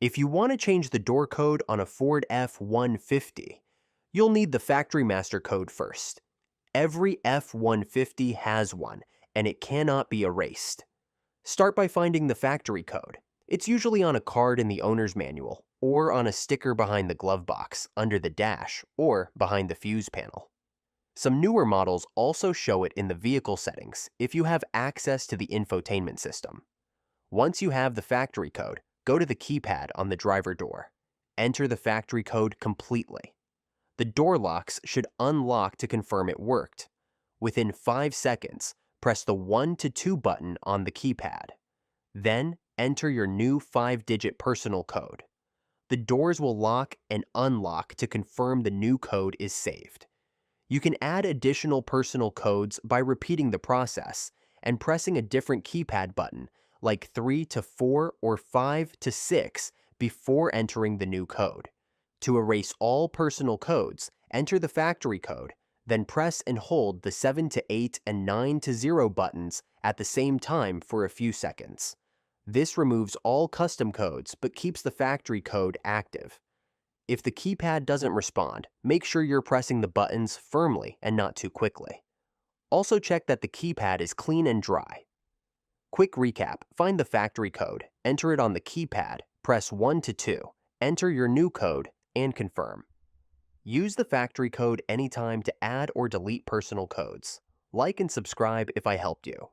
If you want to change the door code on a Ford F-150, you'll need the factory master code first. Every F-150 has one, and it cannot be erased. Start by finding the factory code. It's usually on a card in the owner's manual, or on a sticker behind the glove box, under the dash, or behind the fuse panel. Some newer models also show it in the vehicle settings if you have access to the infotainment system. Once you have the factory code, go to the keypad on the driver door. Enter the factory code completely. The door locks should unlock to confirm it worked. Within 5 seconds, press the 1 to 2 button on the keypad. Then, enter your new 5-digit personal code. The doors will lock and unlock to confirm the new code is saved. You can add additional personal codes by repeating the process and pressing a different keypad button, like 3 to 4 or 5 to 6, before entering the new code. To erase all personal codes, enter the factory code, then press and hold the 7 to 8 and 9 to 0 buttons at the same time for a few seconds. This removes all custom codes but keeps the factory code active. If the keypad doesn't respond, make sure you're pressing the buttons firmly and not too quickly. Also check that the keypad is clean and dry. Quick recap: find the factory code, enter it on the keypad, press 1 to 2, enter your new code, and confirm. Use the factory code anytime to add or delete personal codes. Like and subscribe if I helped you.